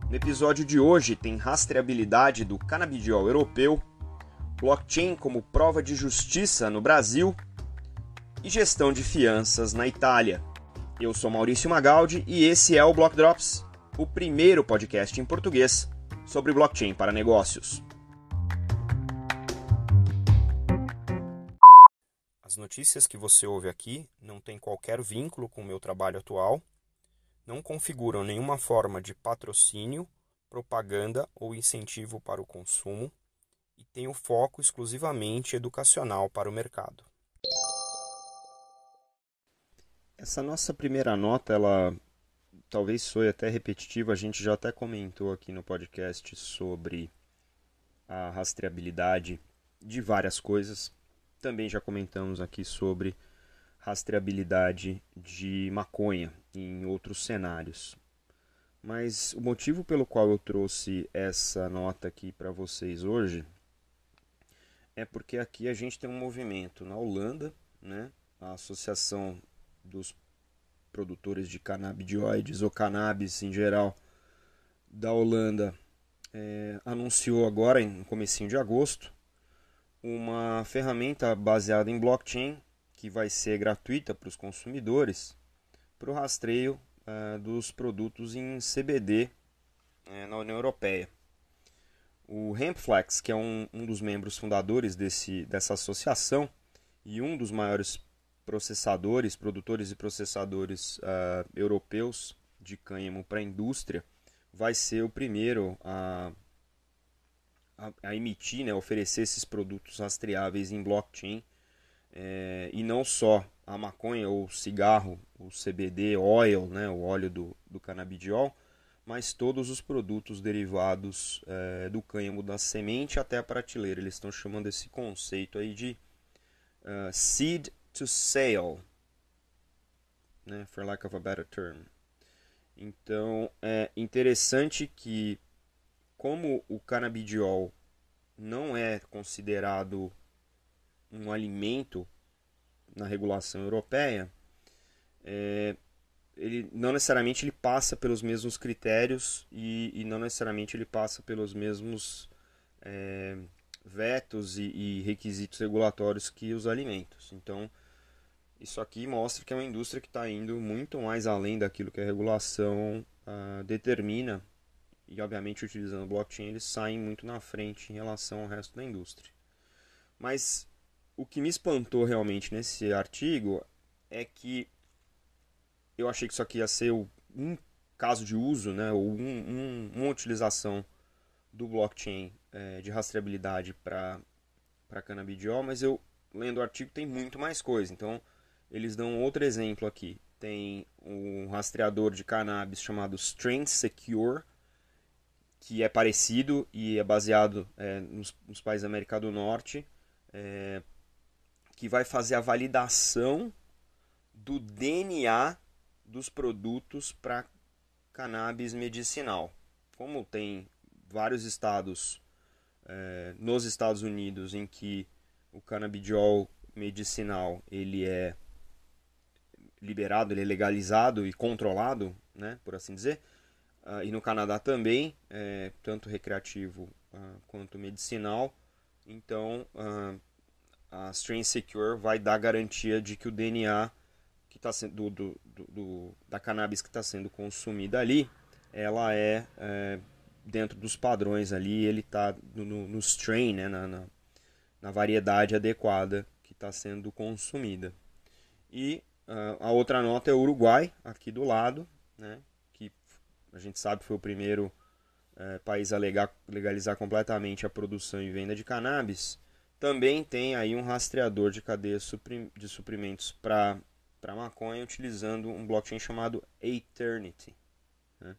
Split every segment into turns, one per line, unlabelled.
No episódio de hoje tem rastreabilidade do canabidiol europeu, blockchain como prova de justiça no Brasil e gestão de fianças na Itália. Eu sou Maurício Magaldi e esse é o Block Drops, o primeiro podcast em português sobre blockchain para negócios. As notícias que você ouve aqui não têm qualquer vínculo com o meu trabalho atual, não configuram nenhuma forma de patrocínio, propaganda ou incentivo para o consumo e têm o foco exclusivamente educacional para o mercado. Essa nossa primeira nota, ela talvez soe até repetitiva, a gente já até comentou aqui no podcast sobre a rastreabilidade de várias coisas. Também já comentamos aqui sobre rastreabilidade de maconha em outros cenários. Mas o motivo pelo qual eu trouxe essa nota aqui para vocês hoje é porque aqui a gente tem um movimento na Holanda, né? A Associação dos Produtores de Canabidioides ou Cannabis em geral da Holanda anunciou agora, no comecinho de agosto, uma ferramenta baseada em blockchain que vai ser gratuita para os consumidores para o rastreio dos produtos em CBD na União Europeia. O Hempflex, que é um dos membros fundadores dessa associação e um dos maiores produtores e processadores europeus de cânhamo para a indústria, vai ser o primeiro a emitir, né, oferecer esses produtos rastreáveis em blockchain, e não só a maconha ou o cigarro, o CBD oil, né, o óleo do canabidiol, mas todos os produtos derivados do cânhamo da semente até a prateleira. Eles estão chamando esse conceito aí de seed to sale, né, for lack of a better term. Então é interessante que, como o canabidiol não é considerado um alimento na regulação europeia, ele não necessariamente ele passa pelos mesmos critérios e não necessariamente ele passa pelos mesmos vetos e requisitos regulatórios que os alimentos. Então, isso aqui mostra que é uma indústria que está indo muito mais além daquilo que a regulação determina. E, obviamente, utilizando blockchain, eles saem muito na frente em relação ao resto da indústria. Mas o que me espantou realmente nesse artigo é que eu achei que isso aqui ia ser um caso de uso, né, ou uma utilização do blockchain de rastreabilidade para canabidiol, mas eu, lendo o artigo, tem muito mais coisa. Então, eles dão outro exemplo aqui. Tem um rastreador de cannabis chamado Strain Secure, que é parecido e é baseado nos países da América do Norte, que vai fazer a validação do DNA dos produtos para cannabis medicinal. Como tem vários estados nos Estados Unidos em que o canabidiol medicinal ele é liberado, ele é legalizado e controlado, né, por assim dizer, e no Canadá também, tanto recreativo quanto medicinal. Então, a Strain Secure vai dar garantia de que o DNA que tá sendo, da cannabis que está sendo consumida ali, ela é dentro dos padrões ali, ele está no strain, né, na variedade adequada que está sendo consumida. E a outra nota é o Uruguai, aqui do lado, né, que a gente sabe foi o primeiro país a legalizar completamente a produção e venda de cannabis. Também tem aí um rastreador de cadeia de suprimentos para maconha utilizando um blockchain chamado Aeternity, né?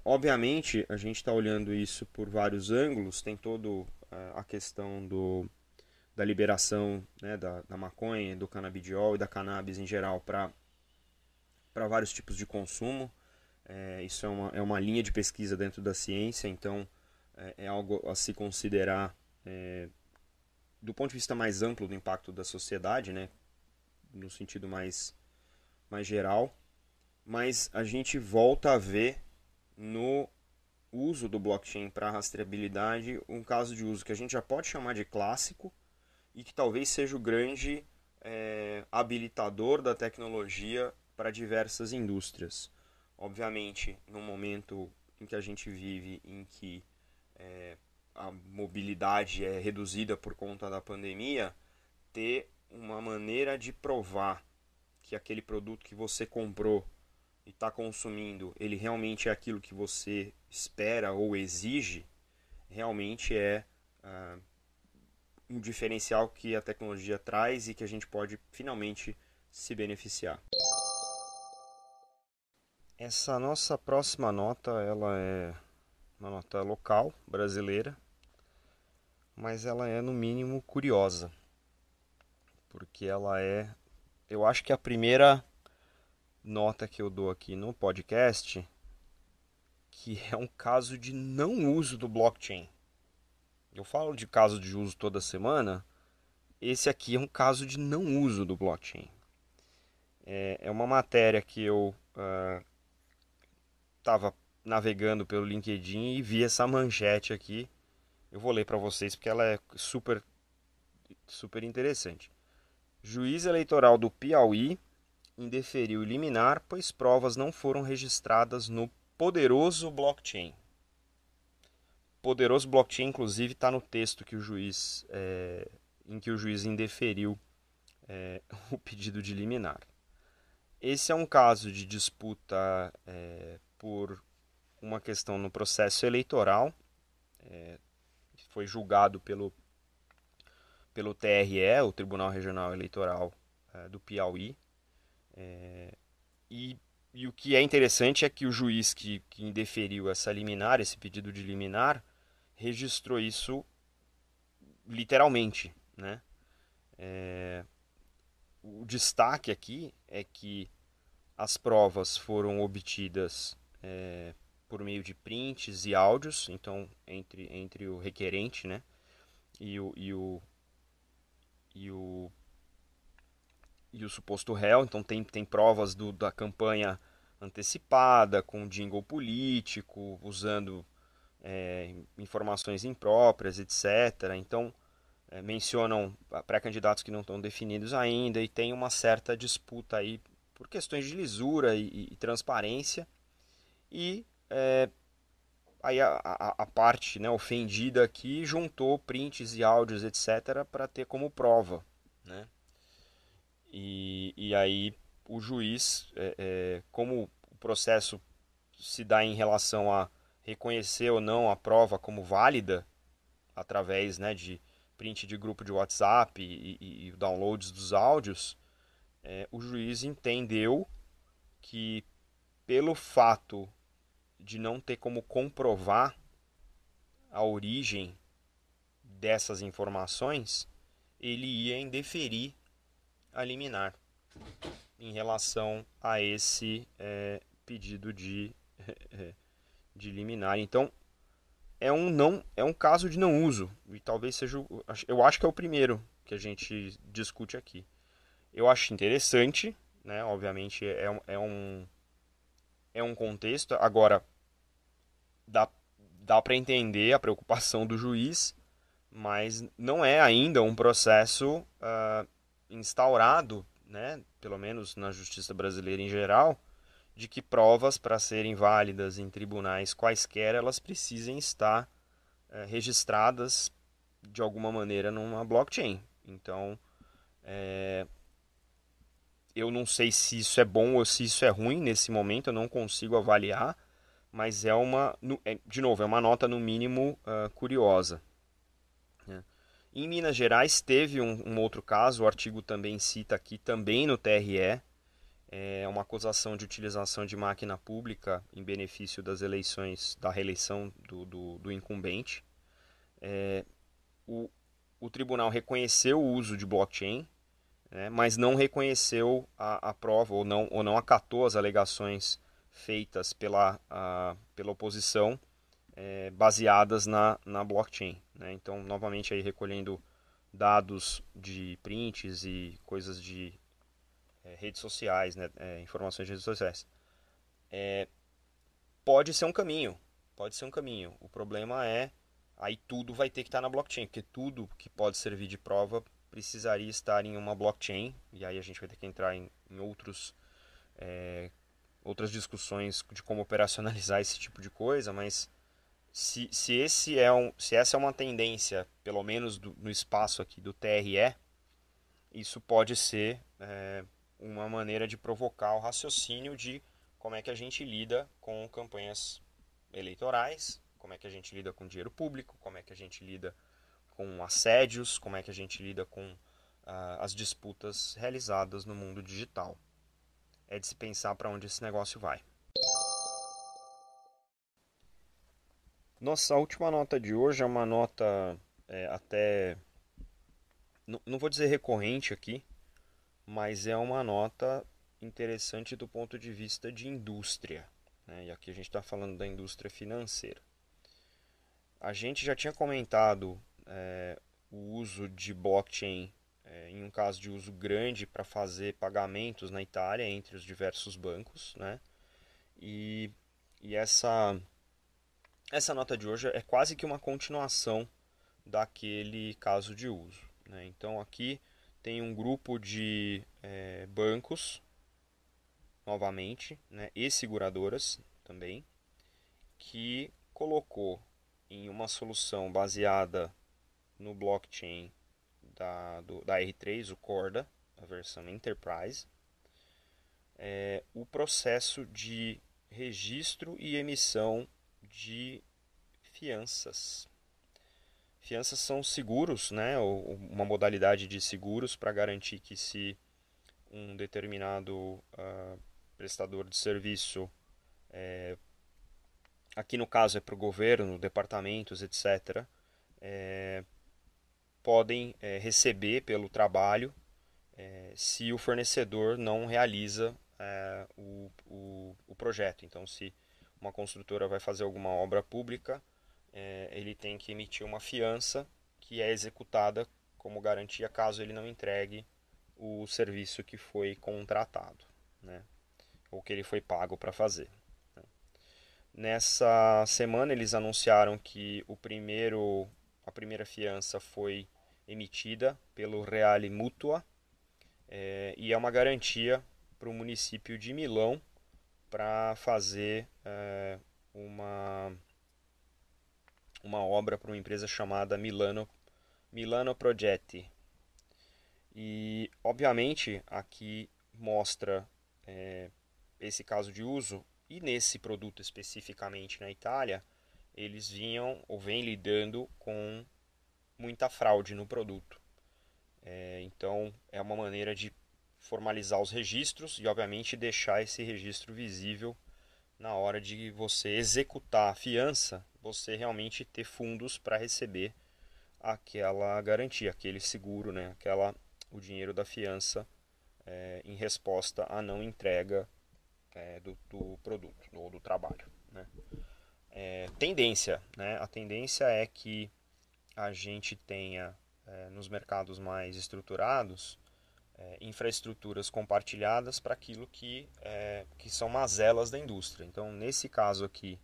Obviamente, a gente está olhando isso por vários ângulos. Tem toda a questão da liberação, né, da maconha, do canabidiol e da cannabis em geral para vários tipos de consumo. Isso é uma linha de pesquisa dentro da ciência, então é algo a se considerar do ponto de vista mais amplo do impacto da sociedade, né, no sentido mais geral. Mas a gente volta a ver no uso do blockchain para rastreabilidade, um caso de uso que a gente já pode chamar de clássico e que talvez seja o grande habilitador da tecnologia para diversas indústrias. Obviamente, no momento em que a gente vive, em que a mobilidade é reduzida por conta da pandemia, ter uma maneira de provar que aquele produto que você comprou e está consumindo, ele realmente é aquilo que você espera ou exige, realmente é um diferencial que a tecnologia traz e que a gente pode finalmente se beneficiar. Essa nossa próxima nota, ela é uma nota local, brasileira, mas ela é no mínimo curiosa, porque ela é, eu acho que a primeira nota que eu dou aqui no podcast, que é um caso de não uso do blockchain. Eu falo de caso de uso toda semana, esse aqui é um caso de não uso do blockchain. É uma matéria que eu estava navegando pelo LinkedIn e vi essa manchete aqui. Eu vou ler para vocês porque ela é super, super interessante. Juiz eleitoral do Piauí indeferiu liminar, pois provas não foram registradas no poderoso blockchain. Poderoso blockchain, inclusive, está no texto que o juiz, em que o juiz indeferiu o pedido de liminar. Esse é um caso de disputa por uma questão no processo eleitoral, que foi julgado pelo TRE, o Tribunal Regional Eleitoral do Piauí. E, e o que é interessante é que o juiz que indeferiu essa liminar, esse pedido de liminar, registrou isso literalmente, né? O destaque aqui é que as provas foram obtidas por meio de prints e áudios, então entre o requerente, né, e o, e o, e o, e o suposto réu. Então tem provas da campanha antecipada, com jingle político, usando informações impróprias, etc. Então mencionam pré-candidatos que não estão definidos ainda e tem uma certa disputa aí por questões de lisura e transparência. E aí a parte, né, ofendida aqui juntou prints e áudios, etc., para ter como prova, né? E aí o juiz, como o processo se dá em relação a reconhecer ou não a prova como válida, através, né, de print de grupo de WhatsApp e downloads dos áudios, o juiz entendeu que, pelo fato de não ter como comprovar a origem dessas informações, ele ia indeferir a liminar em relação a esse pedido de liminar. Então, é um caso de não uso, e talvez seja, eu acho que é o primeiro que a gente discute aqui. Eu acho interessante, né? Obviamente é um contexto. Agora, dá, dá para entender a preocupação do juiz, mas não é ainda um processo instaurado, né, pelo menos na justiça brasileira em geral, de que provas, para serem válidas em tribunais quaisquer, elas precisem estar registradas de alguma maneira numa blockchain. Então, eu não sei se isso é bom ou se isso é ruim nesse momento, eu não consigo avaliar, mas de novo, é uma nota no mínimo curiosa, né? Em Minas Gerais teve um outro caso, o artigo também cita aqui, também no TRE, é uma acusação de utilização de máquina pública em benefício das eleições, da reeleição do incumbente. O, o tribunal reconheceu o uso de blockchain, né, mas não reconheceu a prova ou não acatou as alegações feitas pela oposição baseadas na blockchain, né? Então, novamente, aí recolhendo dados de prints e coisas de redes sociais, né, informações de redes sociais. pode ser um caminho, pode ser um caminho. O problema é, aí tudo vai ter que estar na blockchain, porque tudo que pode servir de prova precisaria estar em uma blockchain, e aí a gente vai ter que entrar em outras discussões de como operacionalizar esse tipo de coisa, mas se essa é uma tendência, pelo menos no espaço aqui do TRE, isso pode ser uma maneira de provocar o raciocínio de como é que a gente lida com campanhas eleitorais, como é que a gente lida com dinheiro público, como é que a gente lida com assédios, como é que a gente lida com as disputas realizadas no mundo digital. É de se pensar para onde esse negócio vai. Nossa última nota de hoje é uma nota até, não vou dizer recorrente aqui, mas é uma nota interessante do ponto de vista de indústria, né? E aqui a gente está falando da indústria financeira. A gente já tinha comentado o uso de blockchain em um caso de uso grande para fazer pagamentos na Itália entre os diversos bancos, né? E, e essa nota de hoje é quase que uma continuação daquele caso de uso, né? Então aqui tem um grupo de bancos, novamente, né, e seguradoras também, que colocou em uma solução baseada no blockchain da R3, o Corda, a versão Enterprise, o processo de registro e emissão de fianças. Fianças são seguros, né, ou uma modalidade de seguros para garantir que se um determinado prestador de serviço, aqui no caso é para o governo, departamentos, etc., podem receber pelo trabalho se o fornecedor não realiza o projeto. Então, se uma construtora vai fazer alguma obra pública, ele tem que emitir uma fiança que é executada como garantia caso ele não entregue o serviço que foi contratado, né? Ou que ele foi pago para fazer. Nessa semana eles anunciaram que a primeira fiança foi emitida pelo Reale Mutua, e é uma garantia para o município de Milão para fazer uma obra para uma empresa chamada Milano Progetti. E, obviamente, aqui mostra esse caso de uso, e nesse produto especificamente na Itália, eles vinham ou vêm lidando com muita fraude no produto. Então, é uma maneira de formalizar os registros e, obviamente, deixar esse registro visível na hora de você executar a fiança, você realmente ter fundos para receber aquela garantia, aquele seguro, né? O dinheiro da fiança em resposta à não entrega do produto ou do trabalho, né? Tendência, né? A tendência é que a gente tenha nos mercados mais estruturados infraestruturas compartilhadas para aquilo que são mazelas da indústria. Então, nesse caso aqui,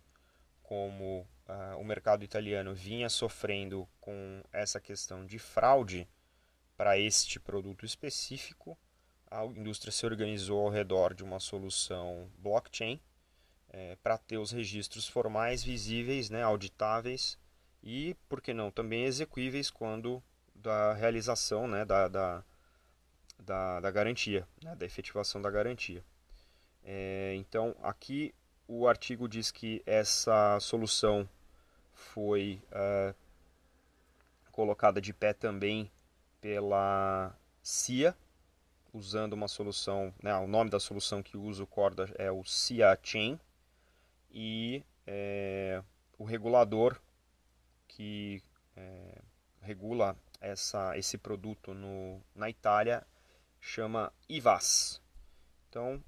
como o mercado italiano vinha sofrendo com essa questão de fraude para este produto específico, a indústria se organizou ao redor de uma solução blockchain para ter os registros formais visíveis, né, auditáveis e, por que não, também execuíveis quando da realização, né, da garantia, né, da efetivação da garantia. Então, aqui o artigo diz que essa solução foi colocada de pé também pela CIA, usando uma solução, né, o nome da solução que usa o Corda é o CIA Chain, e o regulador que regula esse produto na Itália chama IVAS. Então,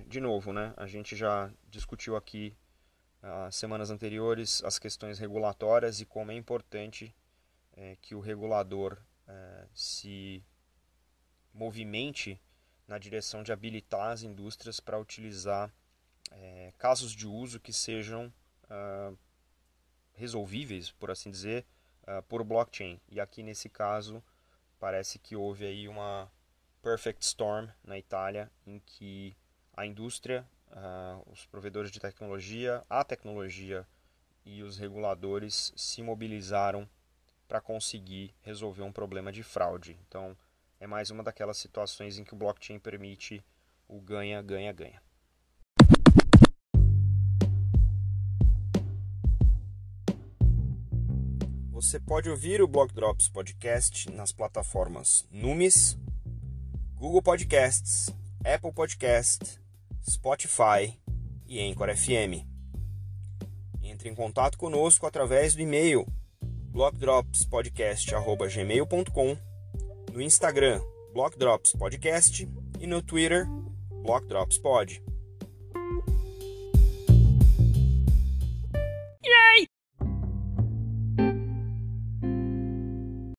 de novo, né, a gente já discutiu aqui semanas anteriores as questões regulatórias e como é importante que o regulador se movimente na direção de habilitar as indústrias para utilizar casos de uso que sejam resolvíveis, por assim dizer, por blockchain. E aqui nesse caso parece que houve aí uma perfect storm na Itália, em que a indústria, os provedores de tecnologia, a tecnologia e os reguladores se mobilizaram para conseguir resolver um problema de fraude. Então, é mais uma daquelas situações em que o blockchain permite o ganha, ganha, ganha. Você pode ouvir o Block Drops Podcast nas plataformas Numis, Google Podcasts, Apple Podcasts, Spotify e Anchor FM. Entre em contato conosco através do e-mail blockdropspodcast@gmail.com, no Instagram Block Drops Podcast e no Twitter Block Drops Pod.